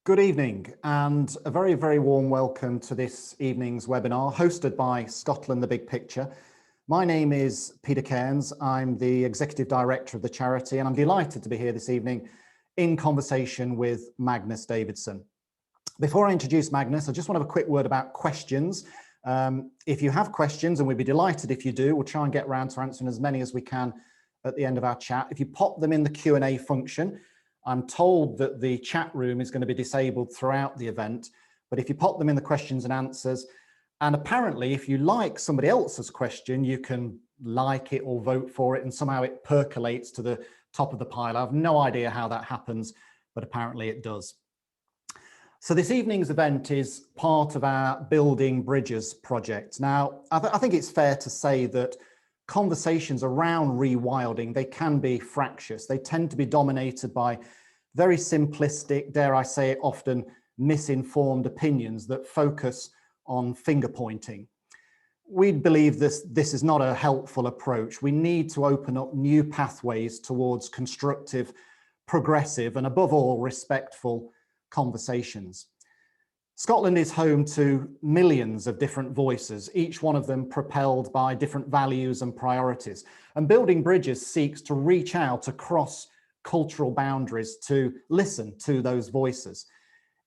Good evening and a very, very warm welcome to this evening's webinar hosted by Scotland, the Big Picture. My name is Peter Cairns. I'm the Executive Director of the charity and I'm delighted to be here this evening in conversation with Magnus Davidson. Before I introduce Magnus, I just want to have a quick word about questions. If you have questions, and we'd be delighted if you do, we'll try and get around to answering as many as we can at the end of our chat. If you pop them in the Q&A function, I'm told that the chat room is going to be disabled throughout the event, but if you pop them in the questions and answers, and apparently if you like somebody else's question, you can like it or vote for it and somehow it percolates to the top of the pile. I have no idea how that happens, but apparently it does. So this evening's event is part of our Building Bridges project. Now, I think it's fair to say that conversations around rewilding, they can be fractious. They tend to be dominated by very simplistic, dare I say it, often misinformed opinions that focus on finger pointing. We believe this is not a helpful approach. We need to open up new pathways towards constructive, progressive, and above all, respectful conversations. Scotland is home to millions of different voices, each one of them propelled by different values and priorities. And Building Bridges seeks to reach out across cultural boundaries to listen to those voices.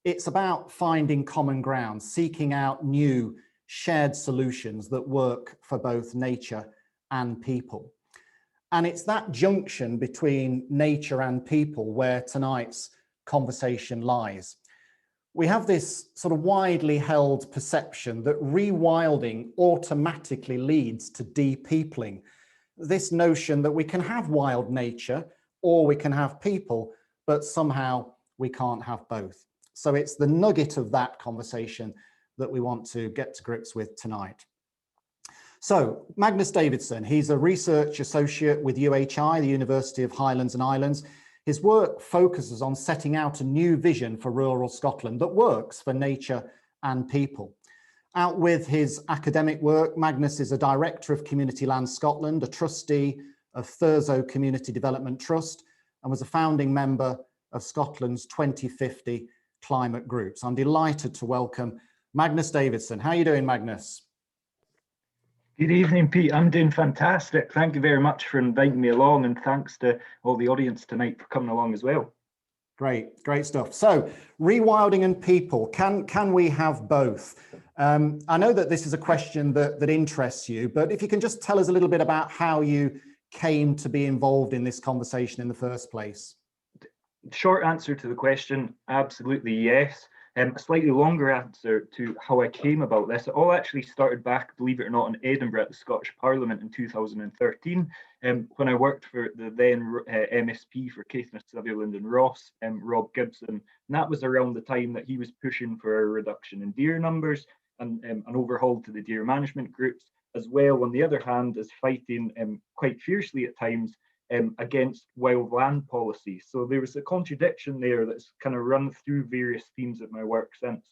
It's about finding common ground, seeking out new shared solutions that work for both nature and people. And it's that junction between nature and people where tonight's conversation lies. We have this sort of widely held perception that rewilding automatically leads to depeopling. This notion that we can have wild nature or we can have people, but somehow we can't have both. So it's the nugget of that conversation that we want to get to grips with tonight. So Magnus Davidson, he's a research associate with UHI, the University of Highlands and Islands. His work focuses on setting out a new vision for rural Scotland that works for nature and people. Out with his academic work, Magnus is a director of Community Land Scotland, a trustee of Thurso Community Development Trust, and was a founding member of Scotland's 2050 climate groups. I'm delighted to welcome Magnus Davidson. How are you doing, Magnus? Good evening, Pete. I'm doing fantastic. Thank you very much for inviting me along, and thanks to all the audience tonight for coming along as well. Great stuff. So, rewilding and people, can we have both? I know that this is a question that interests you, but if you can just tell us a little bit about how you came to be involved in this conversation in the first place. Short answer to the question, absolutely yes. A slightly longer answer to how I came about this. It all actually started back, believe it or not, in Edinburgh at the Scottish Parliament in 2013, when I worked for the then MSP for Caithness, Sutherland and Ross, Rob Gibson. And that was around the time that he was pushing for a reduction in deer numbers and an overhaul to the deer management groups, as well, on the other hand, as fighting quite fiercely at times against wild land policy. So there was a contradiction there that's kind of run through various themes of my work since.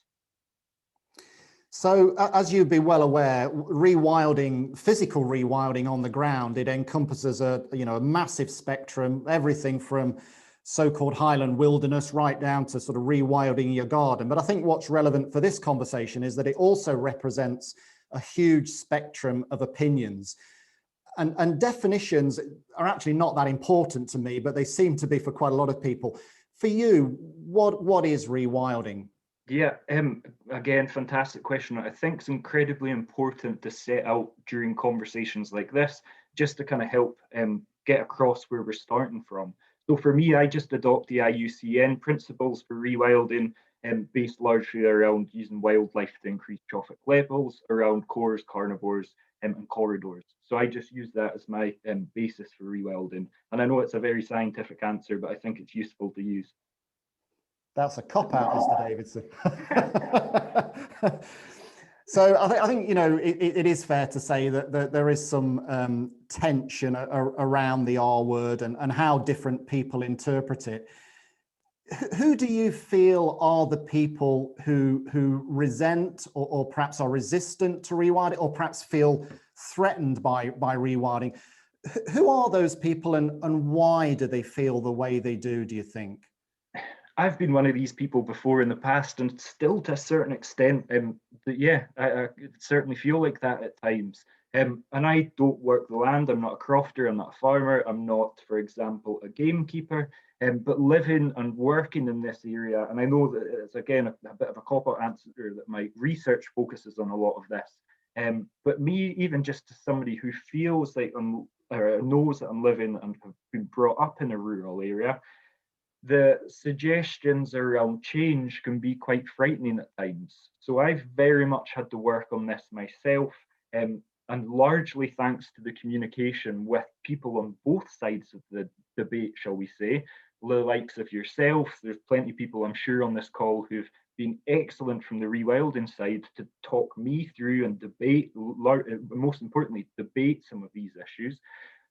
So as you'd be well aware, rewilding, physical rewilding on the ground, it encompasses a massive spectrum, everything from so-called highland wilderness right down to sort of rewilding your garden. But I think what's relevant for this conversation is that it also represents a huge spectrum of opinions. And definitions are actually not that important to me, but they seem to be for quite a lot of people. For you, what is rewilding? Yeah, again, fantastic question. I think it's incredibly important to set out during conversations like this, just to kind of help get across where we're starting from. So for me, I just adopt the IUCN principles for rewilding, based largely around using wildlife to increase trophic levels, around cores, carnivores, and corridors. So I just use that as my basis for rewilding. And I know it's a very scientific answer, but I think it's useful to use. That's a cop-out, Mr. Davidson. So I think it is fair to say that there is some tension around the R word and how different people interpret it. Who do you feel are the people who resent or perhaps are resistant to rewilding, or perhaps feel threatened by rewilding? Who are those people, and why do they feel the way they do you think? I've been one of these people before in the past, and still to a certain extent. But yeah, I certainly feel like that at times. And I don't work the land. I'm not a crofter. I'm not a farmer. I'm not, for example, a gamekeeper. But living and working in this area, and I know that it's again a bit of a cop-out answer that my research focuses on a lot of this. But me, even just as somebody who feels like I'm or knows that I'm living and have been brought up in a rural area, the suggestions around change can be quite frightening at times. So I've very much had to work on this myself, and largely thanks to the communication with people on both sides of the debate, shall we say, the likes of yourself. There's plenty of people I'm sure on this call who've been excellent from the rewilding side to talk me through and debate, most importantly, debate some of these issues.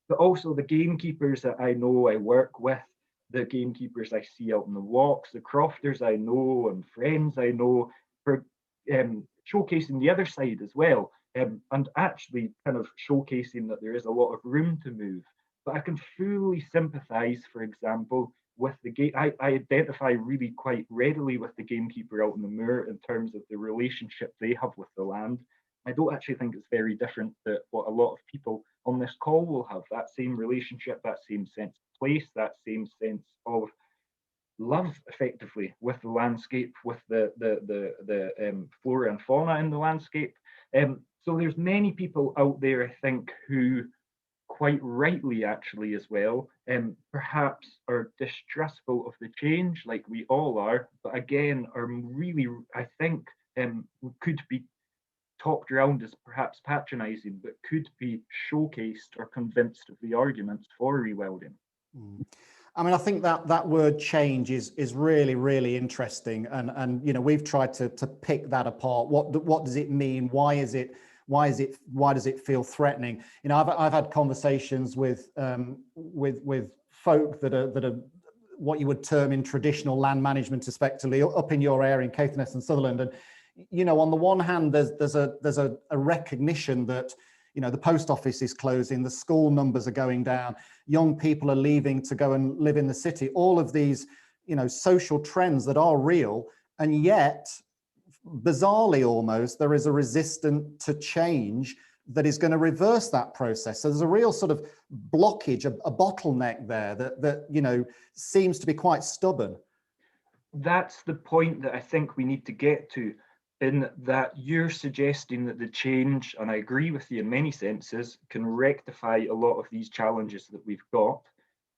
But also the gamekeepers that I know I work with, the gamekeepers I see out in the walks, the crofters I know and friends I know, for showcasing the other side as well, and actually kind of showcasing that there is a lot of room to move. But I can fully sympathise, for example, with the game. I identify really quite readily with the gamekeeper out in the moor in terms of the relationship they have with the land. I don't actually think it's very different to what a lot of people on this call will have, that same relationship, that same sense of place, that same sense of love, effectively, with the landscape, with the flora and fauna in the landscape. So there's many people out there, I think, who quite rightly actually as well, perhaps are distrustful of the change, like we all are, but again are really, I think, could be talked around as perhaps patronizing, but could be showcased or convinced of the arguments for rewilding. I mean, I think that word change is really, really interesting, and you know, we've tried to pick that apart. What does it mean? Why does it feel threatening? You know, I've had conversations with folk that are what you would term in traditional land management, effectively up in your area in Caithness and Sutherland. And you know, on the one hand, there's a recognition that, you know, the post office is closing, the school numbers are going down, young people are leaving to go and live in the city, all of these, you know, social trends that are real. And yet, bizarrely almost, there is a resistance to change that is going to reverse that process. So there's a real sort of blockage, a bottleneck there that, you know, seems to be quite stubborn. That's the point that I think we need to get to, in that you're suggesting that the change, and I agree with you in many senses, can rectify a lot of these challenges that we've got,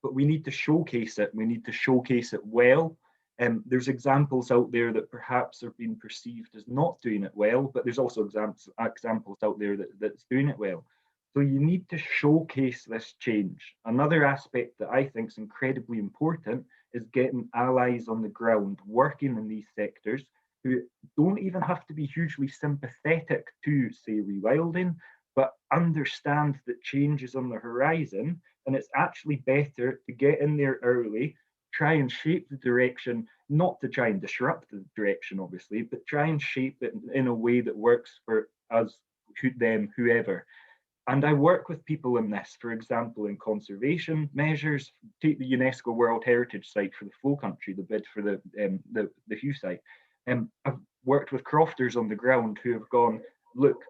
but we need to showcase it. We need to showcase it well. There's examples out there that perhaps are being perceived as not doing it well, but there's also examples out there that's doing it well. So you need to showcase this change. Another aspect that I think is incredibly important is getting allies on the ground working in these sectors who don't even have to be hugely sympathetic to, say, rewilding, but understand that change is on the horizon, and it's actually better to get in there early, try and shape the direction, not to try and disrupt the direction, obviously, but try and shape it in a way that works for us, them, whoever. And I work with people in this, for example, in conservation measures. Take the UNESCO World Heritage Site for the Flow Country, the bid for the Hugh site. I've worked with crofters on the ground who have gone, look,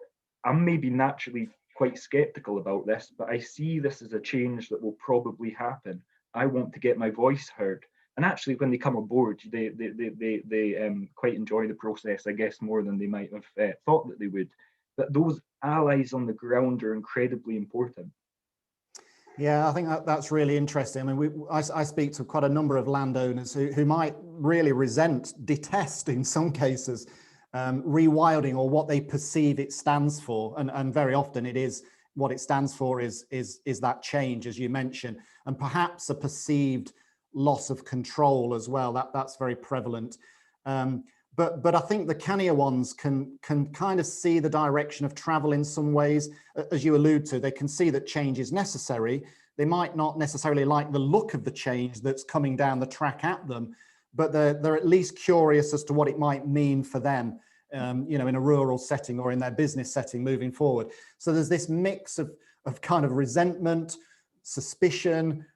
I'm maybe naturally quite skeptical about this, but I see this as a change that will probably happen. I want to get my voice heard. And actually, when they come aboard, they quite enjoy the process, I guess, more than they might have thought that they would. But those allies on the ground are incredibly important. Yeah, I think that's really interesting. I mean, I speak to quite a number of landowners who might really detest in some cases, rewilding, or what they perceive it stands for. And very often it is, what it stands for is that change, as you mentioned, and perhaps a perceived loss of control as well. That's very prevalent. But I think the cannier ones can kind of see the direction of travel in some ways. As you allude to, they can see that change is necessary. They might not necessarily like the look of the change that's coming down the track at them, but they're at least curious as to what it might mean for them, you know, in a rural setting or in their business setting moving forward. So there's this mix of kind of resentment, suspicion,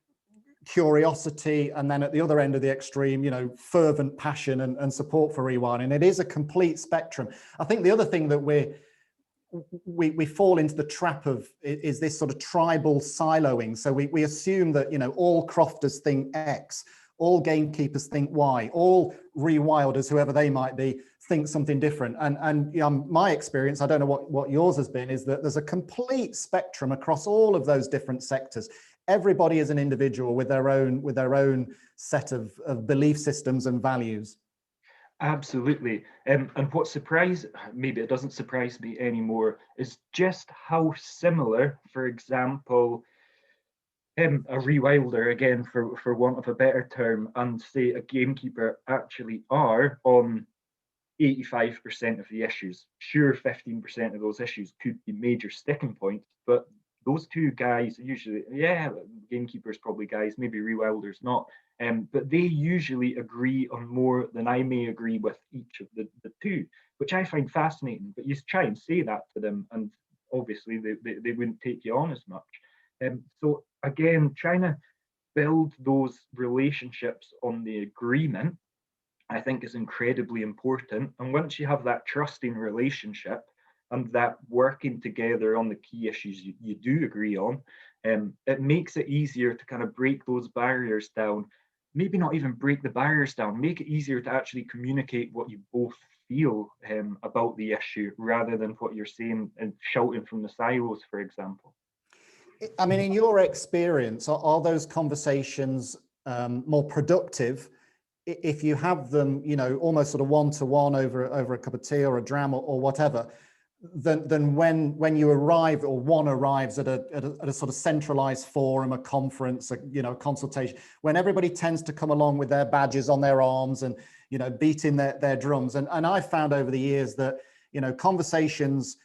curiosity, and then at the other end of the extreme, you know, fervent passion and support for rewilding. It is a complete spectrum. I think the other thing that we fall into the trap of is this sort of tribal siloing. So we assume that, you know, all crofters think X, all gamekeepers think Y, all rewilders, whoever they might be, think something different. And you know, my experience, I don't know what yours has been, is that there's a complete spectrum across all of those different sectors. Everybody is an individual with their own set of belief systems and values. Absolutely. And what maybe it doesn't surprise me anymore, is just how similar, for example, a rewilder, again, for want of a better term, and say a gamekeeper actually are on 85% of the issues. Sure, 15% of those issues could be major sticking points, but those two guys usually, yeah, gamekeepers probably guys, maybe rewilders not, but they usually agree on more than I may agree with each of the two, which I find fascinating. But you try and say that to them, and obviously they wouldn't take you on as much. So again, trying to build those relationships on the agreement, I think, is incredibly important. And once you have that trusting relationship and that working together on the key issues you do agree on, it makes it easier to kind of break those barriers down. Maybe not even break the barriers down, make it easier to actually communicate what you both feel about the issue, rather than what you're saying and shouting from the silos, for example. I mean, in your experience, are those conversations more productive if you have them, you know, almost sort of one-to-one over a cup of tea or a dram or whatever, than when you arrive, or one arrives at a sort of centralized forum, a conference, you know, a consultation, when everybody tends to come along with their badges on their arms and, you know, beating their drums. And I've found over the years that, you know, conversations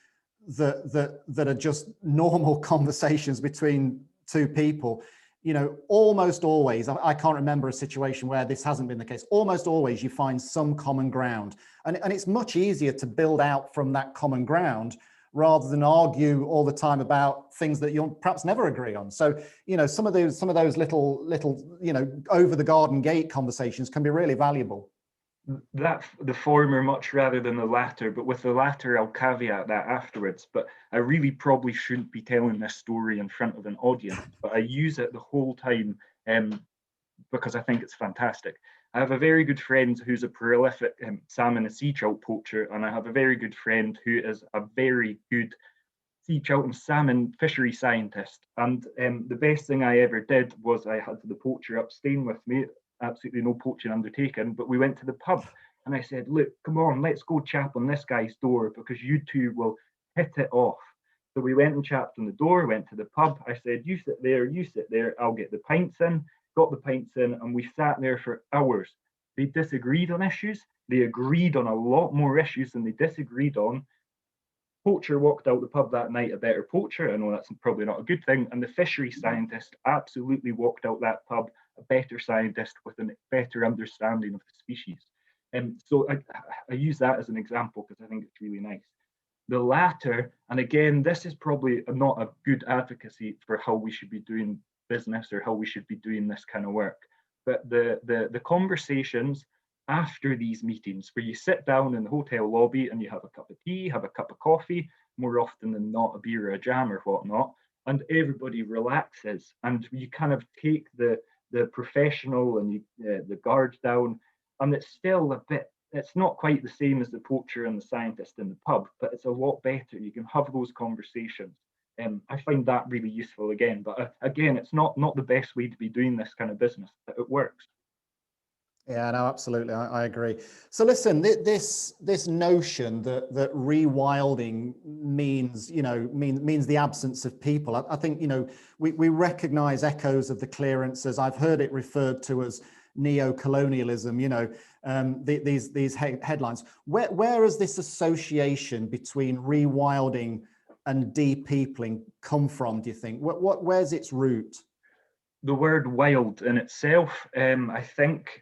that are just normal conversations between two people, you know, almost always, I can't remember a situation where this hasn't been the case. Almost always you find some common ground, and it's much easier to build out from that common ground rather than argue all the time about things that you'll perhaps never agree on. So, you know, some of those little, you know, over the garden gate conversations can be really valuable. That the former much rather than the latter, but with the latter I'll caveat that afterwards. But I really probably shouldn't be telling this story in front of an audience, but I use it the whole time because I think it's fantastic. I have a very good friend who's a prolific salmon and sea trout poacher, and I have a very good friend who is a very good sea trout and salmon fishery scientist. And the best thing I ever did was I had the poacher up staying with me, absolutely no poaching undertaken, but we went to the pub and I said, look, come on, let's go chap on this guy's door because you two will hit it off. So we went and chapped on the door, went to the pub. I said, you sit there, I'll get the pints in, got the pints in, and we sat there for hours. They disagreed on issues. They agreed on a lot more issues than they disagreed on. Poacher walked out the pub that night a better poacher. I know that's probably not a good thing. And the fishery scientist absolutely walked out that pub a better scientist with a better understanding of the species. So I use that as an example because I think it's really nice. The latter, and again, this is probably not a good advocacy for how we should be doing business or how we should be doing this kind of work, but the conversations after these meetings, where you sit down in the hotel lobby and you have a cup of tea, have a cup of coffee, more often than not a beer or a jam or whatnot, and everybody relaxes and you kind of take the professional and the guard down, and it's still a bit, it's not quite the same as the poacher and the scientist in the pub, but it's a lot better. You can have those conversations. I find that really useful again, but again, it's not the best way to be doing this kind of business, but it works. Yeah, no, absolutely. I agree. So listen, this notion that rewilding means, you know, means the absence of people. I think, you know, we recognize echoes of the clearances. I've heard it referred to as neo-colonialism, you know, these headlines. Where has this association between rewilding and depeopling come from, do you think? Where's its root? The word wild in itself, I think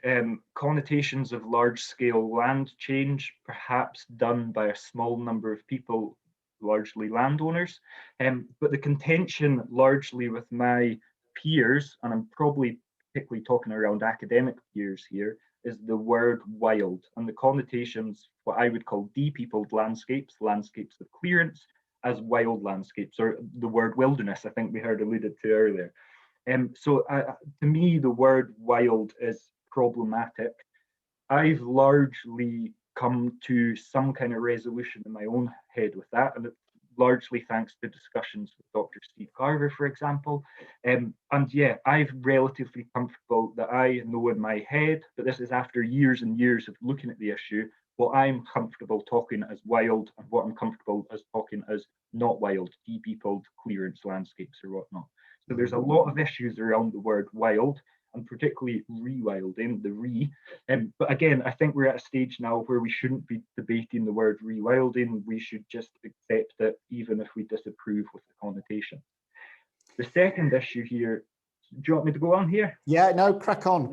connotations of large-scale land change, perhaps done by a small number of people, largely landowners. But the contention largely with my peers, and I'm probably particularly talking around academic years here, is the word wild and the connotations, what I would call depeopled landscapes, landscapes of clearance, as wild landscapes, or the word wilderness, I think we heard alluded to earlier. So to me, the word wild is problematic. I've largely come to some kind of resolution in my own head with that, and it's largely thanks to discussions with Dr. Steve Carver, for example. And yeah, I'm relatively comfortable that I know in my head, but this is after years and years of looking at the issue, what I'm comfortable talking as wild and what I'm comfortable as talking as not wild, depeopled clearance landscapes or whatnot. So there's a lot of issues around the word wild, and particularly rewilding, the re. But again, I think we're at a stage now where we shouldn't be debating the word rewilding. We should just accept it, even if we disapprove with the connotation. The second issue here, do you want me to go on here? Yeah, no, crack on.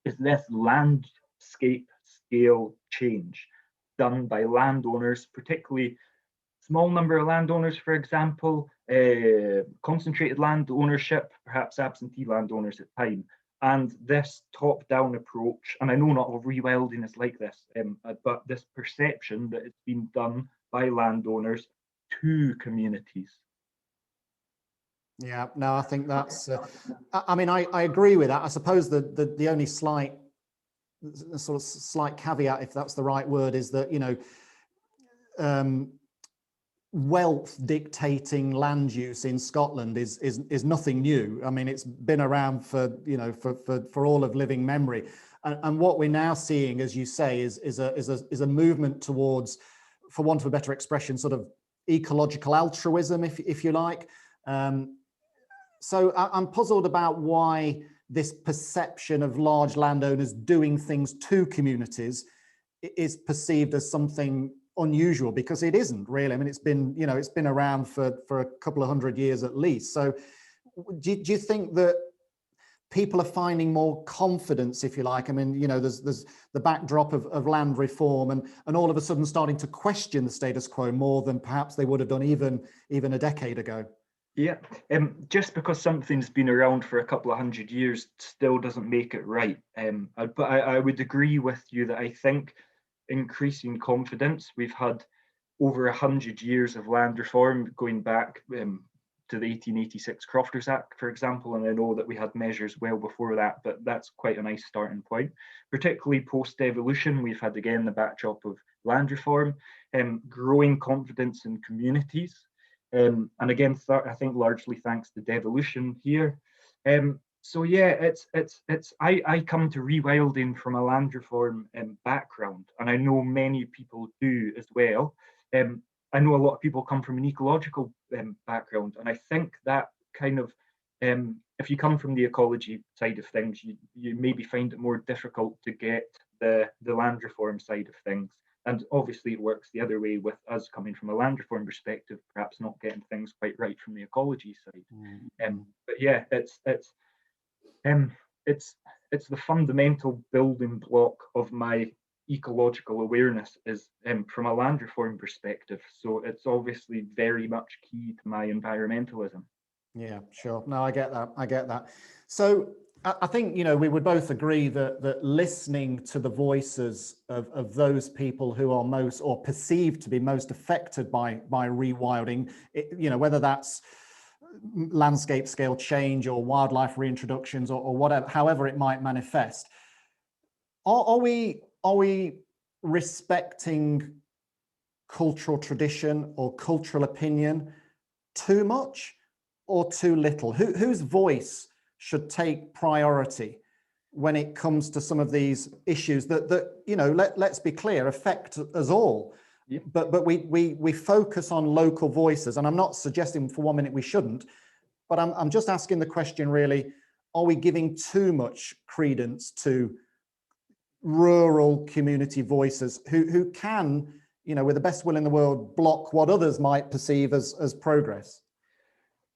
Is this landscape scale change done by landowners, particularly small number of landowners, for example, concentrated land ownership, perhaps absentee landowners at time, and this top-down approach, and I know not all rewilding is like this, but this perception that it's been done by landowners to communities. Yeah, no, I think that's, I mean, I agree with that. I suppose the only slight caveat, if that's the right word, is that, you know, wealth dictating land use in Scotland is nothing new. I mean, it's been around for, you know, for all of living memory. And what we're now seeing, as you say, is a movement towards, for want of a better expression, sort of ecological altruism, if you like. So I'm puzzled about why this perception of large landowners doing things to communities is perceived as something unusual, because it isn't really. I mean, it's been, you know, it's been around for a couple of 100 years at least. So do you think that people are finding more confidence, if you like? I mean, you know, there's the backdrop of land reform and all of a sudden starting to question the status quo more than perhaps they would have done even a decade ago. Yeah, just because something's been around for a couple of 100 years still doesn't make it right. But I would agree with you that I think increasing confidence, we've had over 100 years of land reform going back to the 1886 Crofters Act, for example, and I know that we had measures well before that, but that's quite a nice starting point. Particularly post-devolution, we've had again the backdrop of land reform, growing confidence in communities. And again, I think largely thanks to devolution here. So yeah, I come to rewilding from a land reform background, and I know many people do as well. I know a lot of people come from an ecological background, and I think that kind of, if you come from the ecology side of things, you maybe find it more difficult to get the land reform side of things. And obviously it works the other way with us coming from a land reform perspective, perhaps not getting things quite right from the ecology side. But yeah, it's the fundamental building block of my ecological awareness is from a land reform perspective. So it's obviously very much key to my environmentalism. Yeah, sure. No, I get that. So I think, you know, we would both agree that listening to the voices of those people who are most, or perceived to be most affected by rewilding, you know, whether that's landscape scale change or wildlife reintroductions or whatever, however it might manifest. Are we respecting cultural tradition or cultural opinion too much or too little? Whose voice should take priority when it comes to some of these issues that you know, let's be clear, affect us all? Yeah. But we focus on local voices, and I'm not suggesting for 1 minute we shouldn't, but I'm just asking the question really, are we giving too much credence to rural community voices who can, you know, with the best will in the world, block what others might perceive as progress?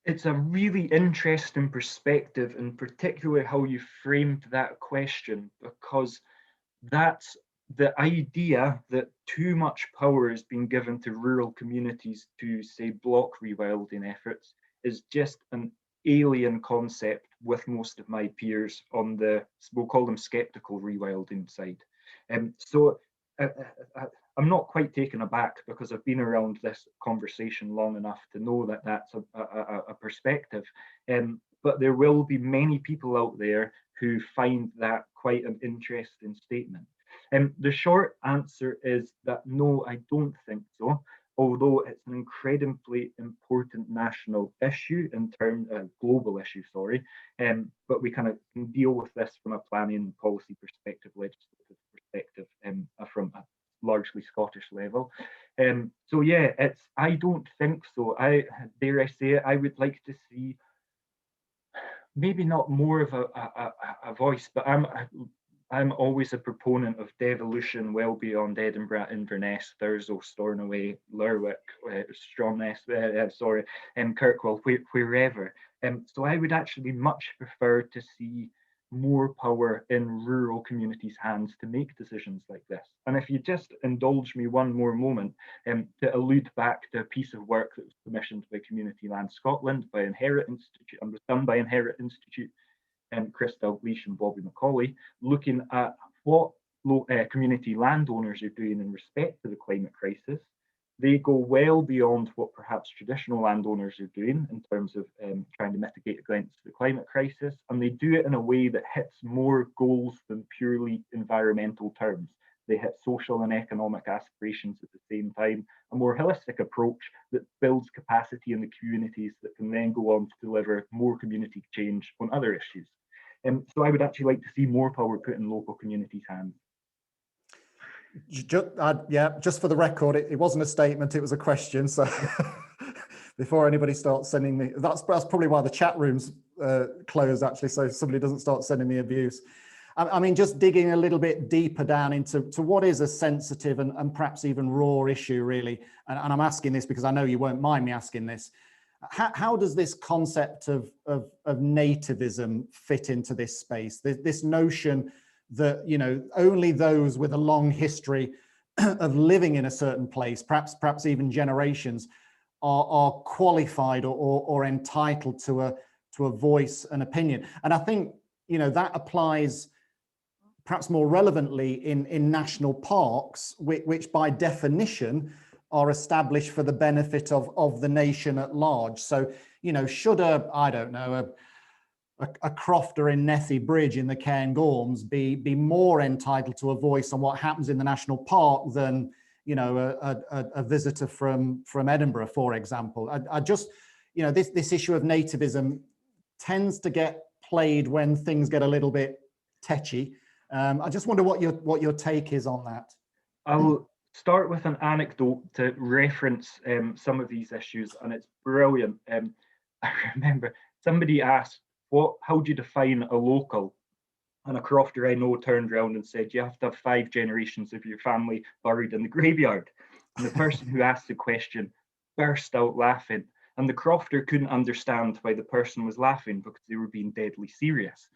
It's a really interesting perspective, and particularly how you framed that question, because that's the idea that too much power is being given to rural communities to, say, block rewilding efforts is just an alien concept with most of my peers on the, we'll call them skeptical rewilding side. So I'm not quite taken aback because I've been around this conversation long enough to know that that's a perspective. But there will be many people out there who find that quite an interesting statement. The short answer is that no, I don't think so, although it's an incredibly important national issue in terms of global issue, sorry. But we kind of can deal with this from a planning policy perspective, legislative perspective, from a largely Scottish level. So yeah, I don't think so. Dare I say it, I would like to see maybe not more of a voice, but I'm always a proponent of devolution well beyond Edinburgh, Inverness, Thurso, Stornoway, Lerwick, Stromness, Kirkwall, wherever. So I would actually much prefer to see more power in rural communities' hands to make decisions like this. And if you just indulge me one more moment to allude back to a piece of work that was commissioned by Community Land Scotland by Inherit Institute and was done by Inherit Institute, Chris Dalgleish and Bobby Macaulay, looking at what community landowners are doing in respect to the climate crisis. They go well beyond what perhaps traditional landowners are doing in terms of trying to mitigate against the climate crisis, and they do it in a way that hits more goals than purely environmental terms. They hit social and economic aspirations at the same time, a more holistic approach that builds capacity in the communities that can then go on to deliver more community change on other issues. So I would actually like to see more power put in local communities' hands. Just for the record, it wasn't a statement, it was a question. So before anybody starts sending me, that's probably why the chat room's closed actually, so somebody doesn't start sending me abuse. I mean, just digging a little bit deeper down into what is a sensitive and perhaps even raw issue, really. And I'm asking this because I know you won't mind me asking this. How does this concept of nativism fit into this space? This notion that, you know, only those with a long history of living in a certain place, perhaps even generations, are qualified or entitled to a voice and opinion. And I think, you know, that applies perhaps more relevantly in national parks, which by definition are established for the benefit of the nation at large. So, you know, should I don't know, a crofter in Nethy Bridge in the Cairns be more entitled to a voice on what happens in the national park than, you know, a visitor from Edinburgh, for example? I just, you know, this issue of nativism tends to get played when things get a little bit tetchy. I just wonder what your take is on that. I'll start with an anecdote to reference some of these issues, and it's brilliant. I remember somebody asked, how do you define a local? And a crofter I know turned around and said, you have to have 5 generations of your family buried in the graveyard. And the person who asked the question burst out laughing. And the crofter couldn't understand why the person was laughing because they were being deadly serious.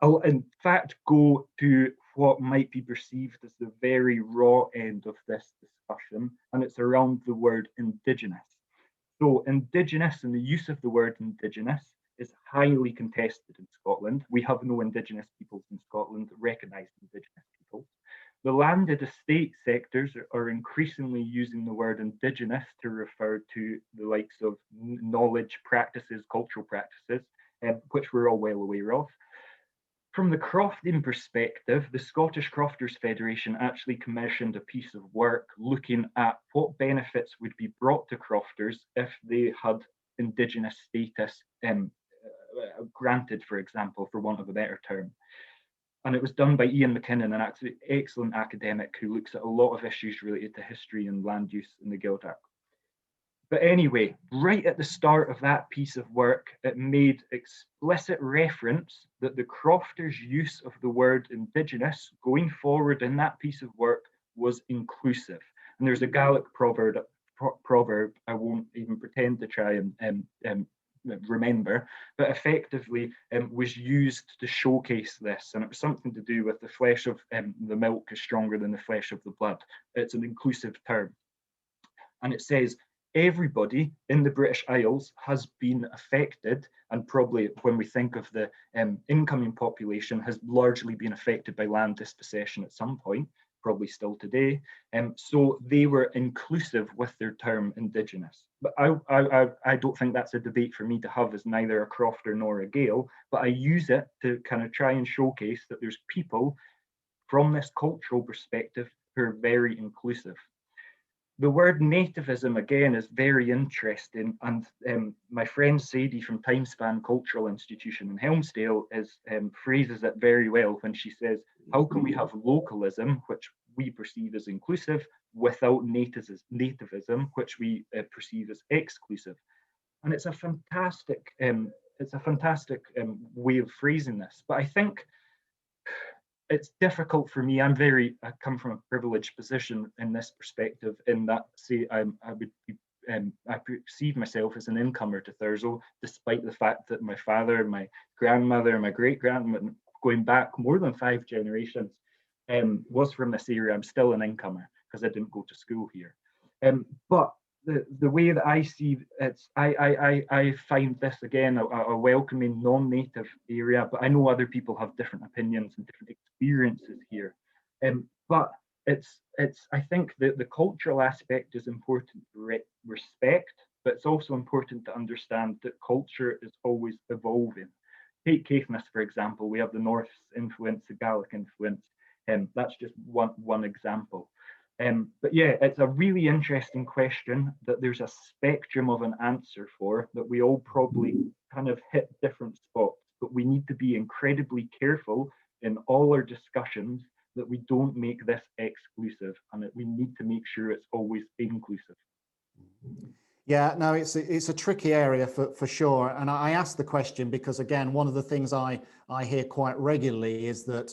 I'll in fact go to what might be perceived as the very raw end of this discussion, and it's around the word Indigenous. So Indigenous and the use of the word Indigenous is highly contested in Scotland. We have no Indigenous peoples in Scotland, recognised Indigenous peoples. The landed estate sectors are increasingly using the word Indigenous to refer to the likes of knowledge practices, cultural practices, which we're all well aware of. From the crofting perspective, the Scottish Crofters Federation actually commissioned a piece of work looking at what benefits would be brought to crofters if they had Indigenous status granted, for example, for want of a better term. And it was done by Ian McKinnon, an excellent academic who looks at a lot of issues related to history and land use in the Guild Act. But anyway, right at the start of that piece of work, it made explicit reference that the crofters' use of the word Indigenous going forward in that piece of work was inclusive. And there's a Gaelic proverb I won't even pretend to try and remember, but effectively was used to showcase this. And it was something to do with the flesh of the milk is stronger than the flesh of the blood. It's an inclusive term. And it says, everybody in the British Isles has been affected, and probably when we think of the incoming population, has largely been affected by land dispossession at some point, probably still today. So they were inclusive with their term Indigenous. But I don't think that's a debate for me to have as neither a Crofter nor a Gael, but I use it to kind of try and showcase that there's people from this cultural perspective who are very inclusive. The word nativism, again, is very interesting, and my friend Sadie from Timespan Cultural Institution in Helmsdale phrases it very well when she says, how can we have localism, which we perceive as inclusive, without nativism, which we perceive as exclusive? And it's a fantastic way of phrasing this. But I think it's difficult for me. I come from a privileged position in this perspective, in that, say, I perceive myself as an incomer to Thurso, despite the fact that my father, my grandmother, my great grandmother, going back more than 5 generations, was from this area. I'm still an incomer because I didn't go to school here. But the way that I see it, I find this, again, a welcoming non-native area, but I know other people have different opinions and different experiences here. But I think that the cultural aspect is important to respect, but it's also important to understand that culture is always evolving. Take Caithness, for example. We have the Norse influence, the Gaelic influence, and that's just one example. But yeah, it's a really interesting question that there's a spectrum of an answer for, that we all probably kind of hit different spots, but we need to be incredibly careful in all our discussions that we don't make this exclusive, and that we need to make sure it's always inclusive. Yeah, no, it's a tricky area for sure. And I asked the question because, again, one of the things I hear quite regularly is that,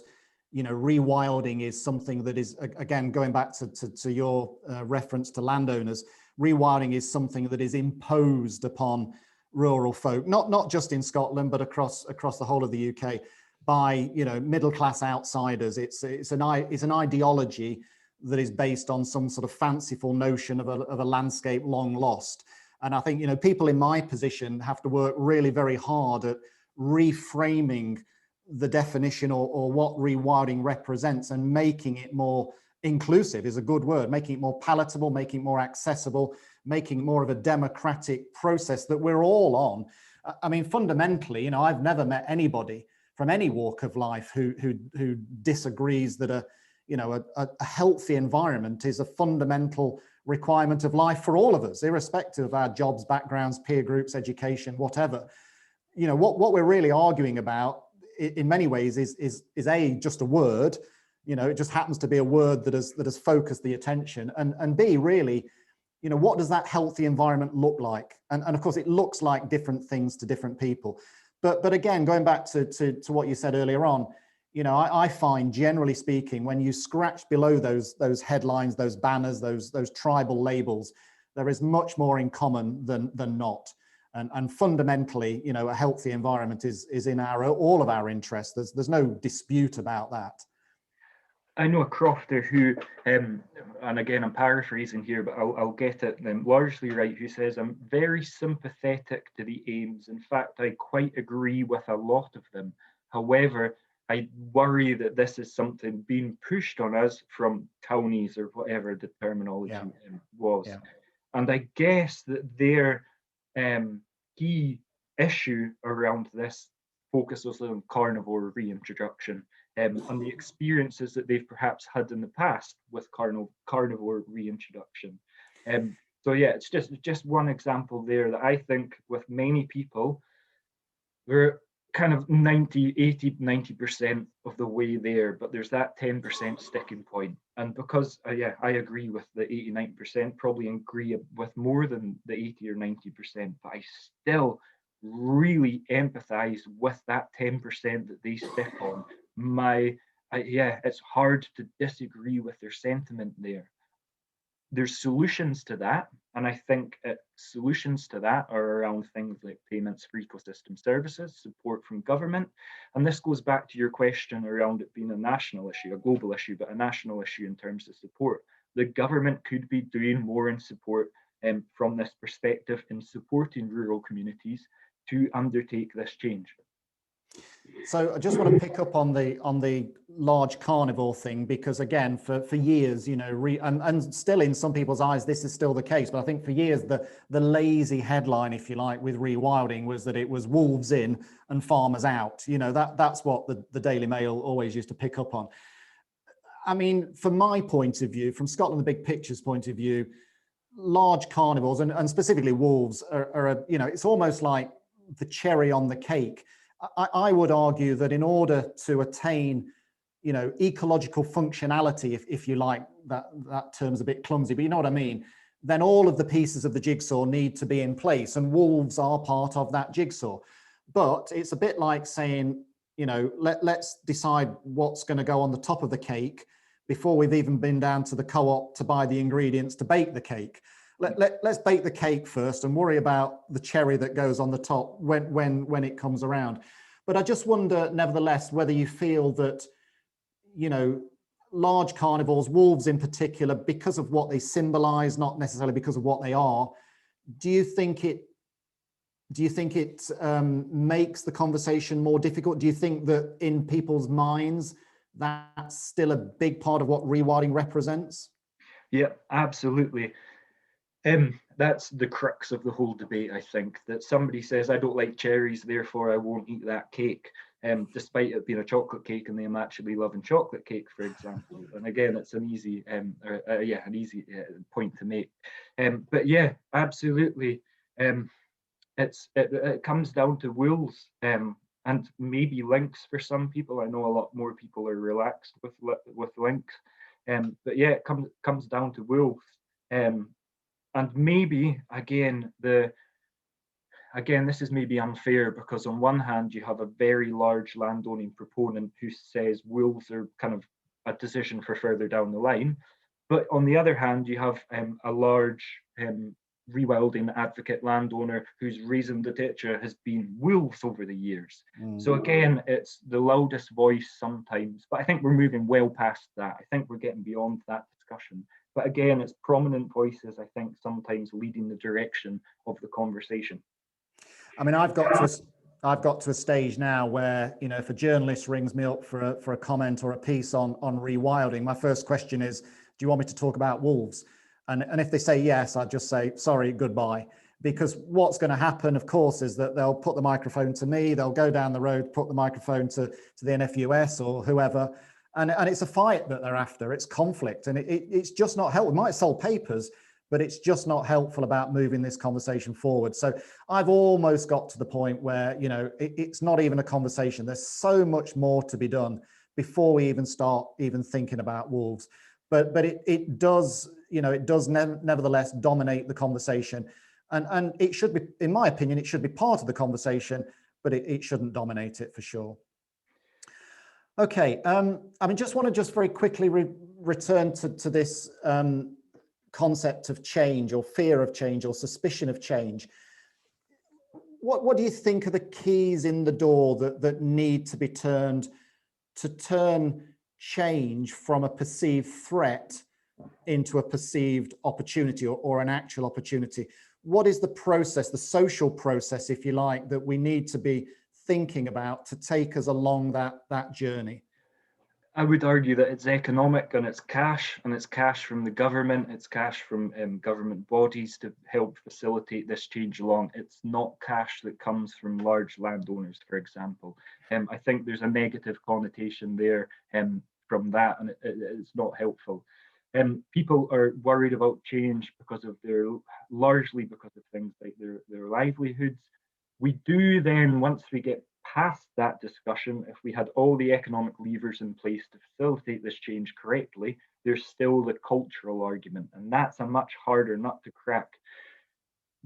rewilding is something that is, again, going back to your reference to landowners, rewilding is something that is imposed upon rural folk, not just in Scotland, but across the whole of the UK, by middle-class outsiders. It's an ideology that is based on some sort of fanciful notion of a landscape long lost. And I think people in my position have to work really very hard at reframing the definition or what rewilding represents, and making it more inclusive is a good word, making it more palatable, making it more accessible, making it more of a democratic process that we're all on. I mean, fundamentally, I've never met anybody from any walk of life who disagrees that a healthy environment is a fundamental requirement of life for all of us, irrespective of our jobs, backgrounds, peer groups, education, whatever. What we're really arguing about in many ways is A, just a word. It just happens to be a word that has focused the attention, and B, really, what does that healthy environment look like? And of course, it looks like different things to different people. But again, going back to what you said earlier on, I find, generally speaking, when you scratch below those headlines, those banners, those tribal labels, there is much more in common than not. And fundamentally, a healthy environment is in all of our interests. There's no dispute about that. I know a crofter who, and again, I'm paraphrasing here, but I'll get it largely right, who says, I'm very sympathetic to the aims. In fact, I quite agree with a lot of them. However, I worry that this is something being pushed on us from townies, or whatever the terminology was. Yeah. And I guess that their key issue around this focuses on carnivore reintroduction, and the experiences that they've perhaps had in the past with carnivore reintroduction. So yeah, it's just one example there that I think with many people, we're kind of 90% of the way there, but there's that 10% sticking point. And because, I agree with the 89%, probably agree with more than the 80 or 90%, but I still really empathize with that 10% that they stick on. It's hard to disagree with their sentiment there. There's solutions to that, and I think solutions to that are around things like payments for ecosystem services, support from government, and this goes back to your question around it being a national issue, a global issue, but a national issue in terms of support. The government could be doing more in support from this perspective in supporting rural communities to undertake this change. So I just want to pick up on the large carnivore thing, because again, for years, you know, and still in some people's eyes, this is still the case. But I think for years, the lazy headline, if you like, with rewilding was that it was wolves in and farmers out. You know, that's what the Daily Mail always used to pick up on. I mean, from my point of view, from Scotland the Big Picture's point of view, large carnivores and specifically wolves are you know, it's almost like the cherry on the cake. I would argue that in order to attain, you know, ecological functionality, if you like, that term's a bit clumsy, but you know what I mean, then all of the pieces of the jigsaw need to be in place, and wolves are part of that jigsaw. But it's a bit like saying, you know, let's decide what's going to go on the top of the cake before we've even been down to the co-op to buy the ingredients to bake the cake. Let's bake the cake first and worry about the cherry that goes on the top when it comes around. But I just wonder, nevertheless, whether you feel that, you know, large carnivores, wolves in particular, because of what they symbolize, not necessarily because of what they are, do you think it makes the conversation more difficult? Do you think that in people's minds, that's still a big part of what rewilding represents? Yeah, absolutely. That's the crux of the whole debate, I think, that somebody says, I don't like cherries, therefore I won't eat that cake, despite it being a chocolate cake and them actually loving chocolate cake, for example. And again, it's an easy, point to make. But yeah, absolutely. It comes down to wolves, and maybe lynx for some people. I know a lot more people are relaxed with lynx, but yeah, it comes down to wolves. And maybe again, this is maybe unfair, because on one hand you have a very large landowning proponent who says wolves are kind of a decision for further down the line, but on the other hand you have a large rewilding advocate landowner whose raison d'etre has been wolves over the years. So again, it's the loudest voice sometimes, but I think we're moving well past that. I think we're getting beyond that discussion. But again, it's prominent voices, I think, sometimes leading the direction of the conversation. I mean, I've got to a stage now where, you know, if a journalist rings me up for a comment or a piece on rewilding, my first question is, do you want me to talk about wolves? And if they say yes, I'd just say, sorry, goodbye. Because what's going to happen, of course, is that they'll put the microphone to me, they'll go down the road, put the microphone to the NFUS or whoever, and it's a fight that they're after. It's conflict, and it's just not helpful. It might sell papers, but it's just not helpful about moving this conversation forward. So I've almost got to the point where, you know, it's not even a conversation. There's so much more to be done before we even start thinking about wolves. But it does, you know, it does nevertheless dominate the conversation. And it should be, in my opinion, it should be part of the conversation, but it shouldn't dominate it for sure. Okay, I mean, just want to very quickly return to this concept of change, or fear of change, or suspicion of change. What do you think are the keys in the door that need to be turned to turn change from a perceived threat into a perceived opportunity, or an actual opportunity? What is the process, the social process, if you like, that we need to be thinking about to take us along that journey? I would argue that it's economic, and it's cash from the government, it's cash from government bodies to help facilitate this change along. It's not cash that comes from large landowners, for example. I think there's a negative connotation there from that, and it's not helpful. People are worried about change largely because of things like their livelihoods. We do then, once we get past that discussion, if we had all the economic levers in place to facilitate this change correctly, there's still the cultural argument, and that's a much harder nut to crack.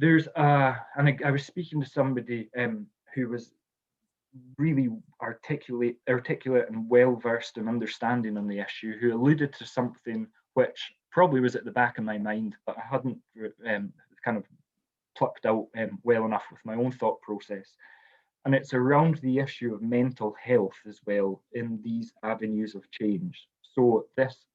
I was speaking to somebody who was really articulate and well versed in understanding on the issue, who alluded to something which probably was at the back of my mind, but I hadn't kind of plucked out well enough with my own thought process. And it's around the issue of mental health as well in these avenues of change. So this,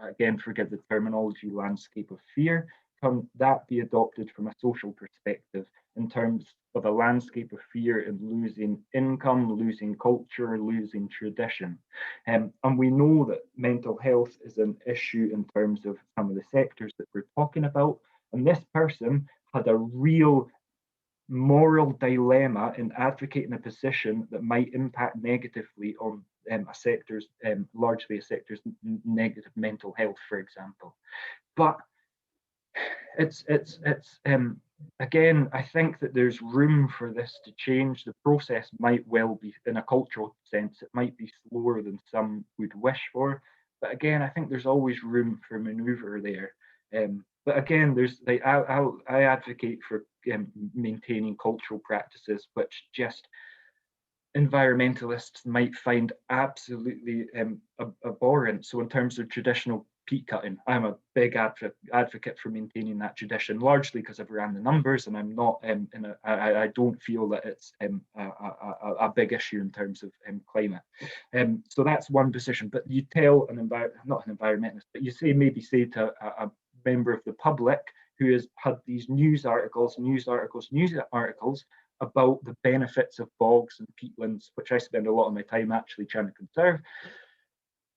again, forgive the terminology, landscape of fear, can that be adopted from a social perspective in terms of a landscape of fear and losing income, losing culture, losing tradition? And we know that mental health is an issue in terms of some of the sectors that we're talking about. And this person had a real moral dilemma in advocating a position that might impact negatively on largely a sector's negative mental health, for example. But it's again, I think that there's room for this to change. The process might well be, in a cultural sense, it might be slower than some would wish for. But again, I think there's always room for manoeuvre there. But again, there's like I advocate for maintaining cultural practices which just environmentalists might find absolutely abhorrent. So in terms of traditional peat cutting, I'm a big advocate for maintaining that tradition, largely because I've ran the numbers and I'm not I don't feel that it's a big issue in terms of climate. So that's one position. But you tell not an environmentalist, but you say to a member of the public who has had these news articles about the benefits of bogs and peatlands, which I spend a lot of my time actually trying to conserve.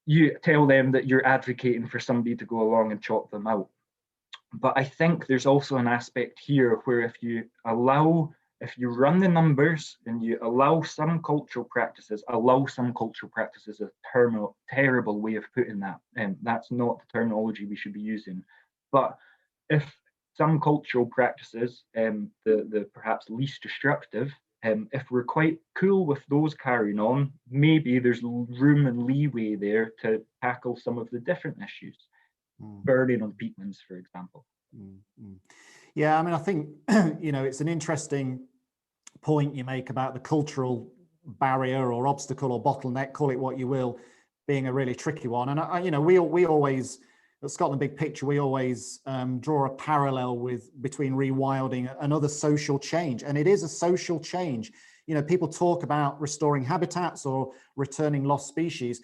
You tell them that you're advocating for somebody to go along and chop them out. But I think there's also an aspect here where if you run the numbers and you allow some cultural practices is a terrible way of putting that. That's not the terminology we should be using. But if some cultural practices, the perhaps least destructive, if we're quite cool with those carrying on, maybe there's room and leeway there to tackle some of the different issues. Burning on peatlands, for example. Yeah, I mean, I think, it's an interesting point you make about the cultural barrier or obstacle or bottleneck, call it what you will, being a really tricky one. And, we always, at Scotland Big Picture, we always draw a parallel between rewilding and other social change. And it is a social change. People talk about restoring habitats or returning lost species.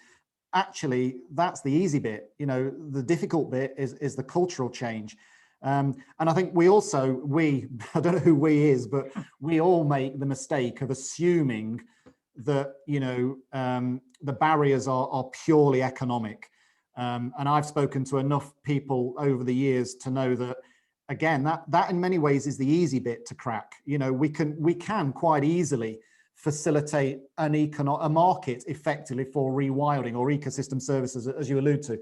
Actually, that's the easy bit. The difficult bit is the cultural change. And I think I don't know who we is, but we all make the mistake of assuming that, the barriers are purely economic. And I've spoken to enough people over the years to know that, again, that in many ways is the easy bit to crack. We can quite easily facilitate a market effectively for rewilding or ecosystem services, as you allude to.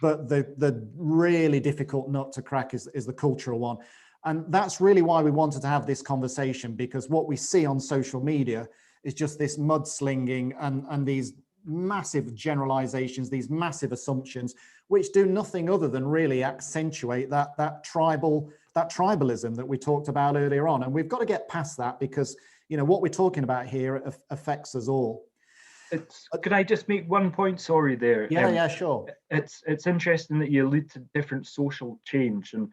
But the really difficult nut to crack is the cultural one. And that's really why we wanted to have this conversation, because what we see on social media is just this mudslinging and these massive generalizations, these massive assumptions, which do nothing other than really accentuate that tribalism that we talked about earlier on. And we've got to get past that, because what we're talking about here affects us all. Could I just make one point? Sorry there. Yeah, sure. It's interesting that you allude to different social change, and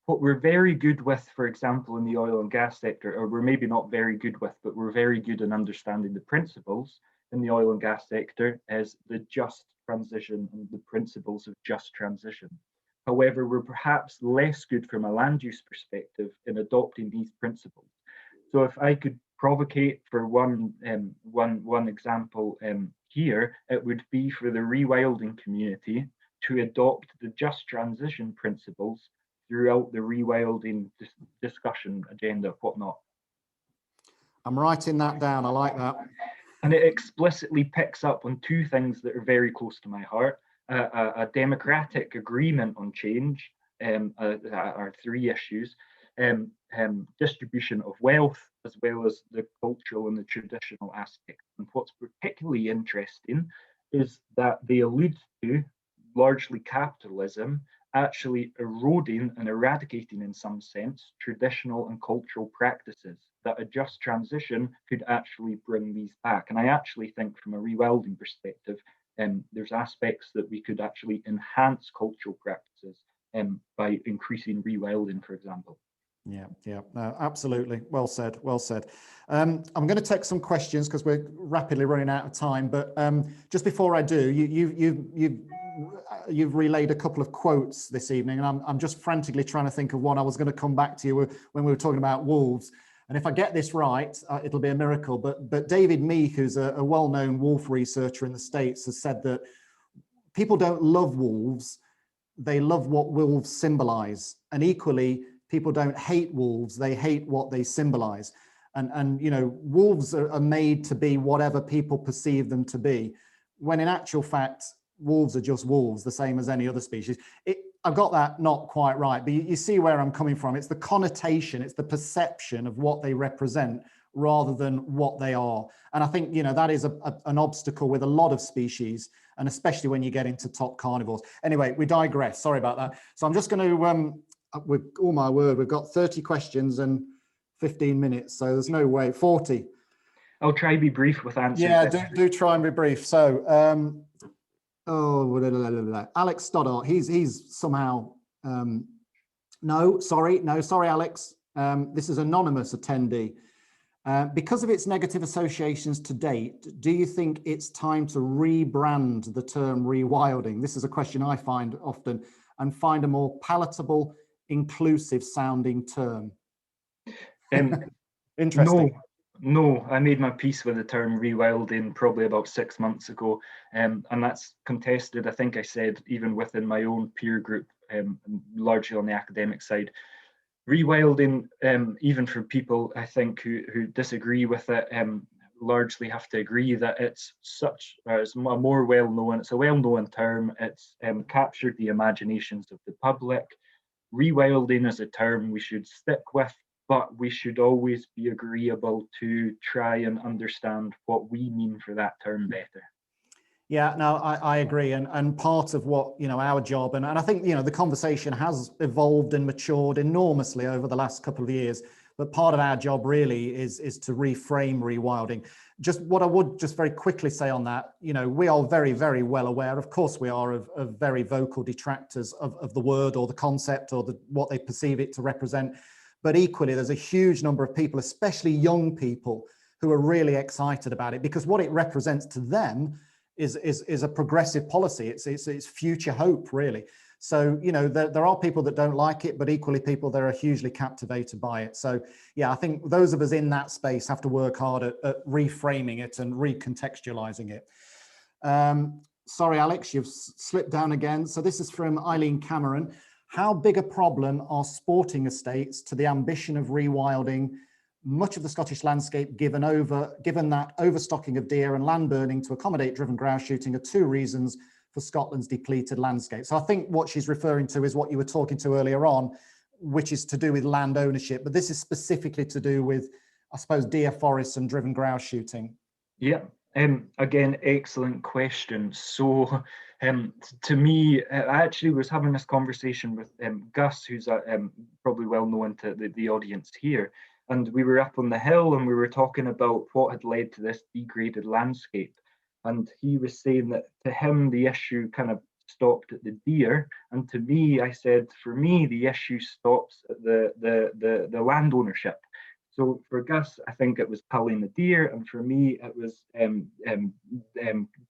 what we're very good with, for example, in the oil and gas sector, or we're maybe not very good with, but we're very good in understanding the principles in the oil and gas sector, is the just transition and the principles of just transition. However, we're perhaps less good from a land use perspective in adopting these principles. So if I could provocate for one example here, it would be for the rewilding community to adopt the just transition principles throughout the rewilding discussion agenda, whatnot. I'm writing that down. I like that. And it explicitly picks up on two things that are very close to my heart: a democratic agreement on change, are three issues, distribution of wealth, as well as the cultural and the traditional aspects. And what's particularly interesting is that they allude to largely capitalism actually eroding and eradicating, in some sense, traditional and cultural practices, that a just transition could actually bring these back. And I actually think, from a rewilding perspective, there's aspects that we could actually enhance cultural practices by increasing rewilding, for example. Yeah, no, absolutely. Well said. I'm going to take some questions because we're rapidly running out of time. But just before I do, you you've relayed a couple of quotes this evening, and I'm just frantically trying to think of one. I was going to come back to you when we were talking about wolves. And if I get this right, it'll be a miracle. But David Meek, who's a well-known wolf researcher in the States, has said that people don't love wolves, they love what wolves symbolize. And equally, people don't hate wolves, they hate what they symbolize. And you know, wolves are made to be whatever people perceive them to be, when in actual fact, wolves are just wolves, the same as any other species. I've got that not quite right, but you see where I'm coming from. It's the connotation, it's the perception of what they represent rather than what they are. And I think, you know, that is an obstacle with a lot of species, and especially when you get into top carnivores. Anyway, we digress, sorry about that. So I'm just going to, with all my word, we've got 30 questions and 15 minutes, so there's no way, 40. I'll try to be brief with answers. Yeah, do try and be brief. So, Alex Stoddart, he's somehow, no, sorry, Alex. This is anonymous attendee. Because of its negative associations to date, do you think it's time to rebrand the term rewilding? This is a question I find often, and find a more palatable, inclusive sounding term. Interesting. No, I made my peace with the term rewilding probably about 6 months ago, and that's contested, I think I said, even within my own peer group, largely on the academic side. Rewilding, even for people, I think, who disagree with it, largely have to agree that it's it's a more well-known, it's a well-known term, it's captured the imaginations of the public. Rewilding is a term we should stick with, but we should always be agreeable to try and understand what we mean for that term better. Yeah, no, I agree. And part of what, you know, our job, and I think, you know, the conversation has evolved and matured enormously over the last couple of years, but part of our job really is to reframe rewilding. Just what I would just very quickly say on that, you know, we are very, very well aware, of course we are, of very vocal detractors of the word or the concept or what they perceive it to represent. But equally, there's a huge number of people, especially young people, who are really excited about it, because what it represents to them is a progressive policy. It's future hope, really. So, you know, there are people that don't like it, but equally people that are hugely captivated by it. So, yeah, I think those of us in that space have to work hard at reframing it and recontextualizing it. Sorry, Alex, you've slipped down again. So this is from Eileen Cameron. How big a problem are sporting estates to the ambition of rewilding much of the Scottish landscape, given that overstocking of deer and land burning to accommodate driven grouse shooting are two reasons for Scotland's depleted landscape? So I think what she's referring to is what you were talking to earlier on, which is to do with land ownership, but this is specifically to do with, I suppose, deer forests and driven grouse shooting. Yeah, again, excellent question. So to me, I actually was having this conversation with Gus, who's probably well known to the audience here. And we were up on the hill and we were talking about what had led to this degraded landscape. And he was saying that to him, the issue kind of stopped at the deer. And to me, I said, for me, the issue stops at the land ownership. So for Gus, I think it was culling the deer. And for me, it was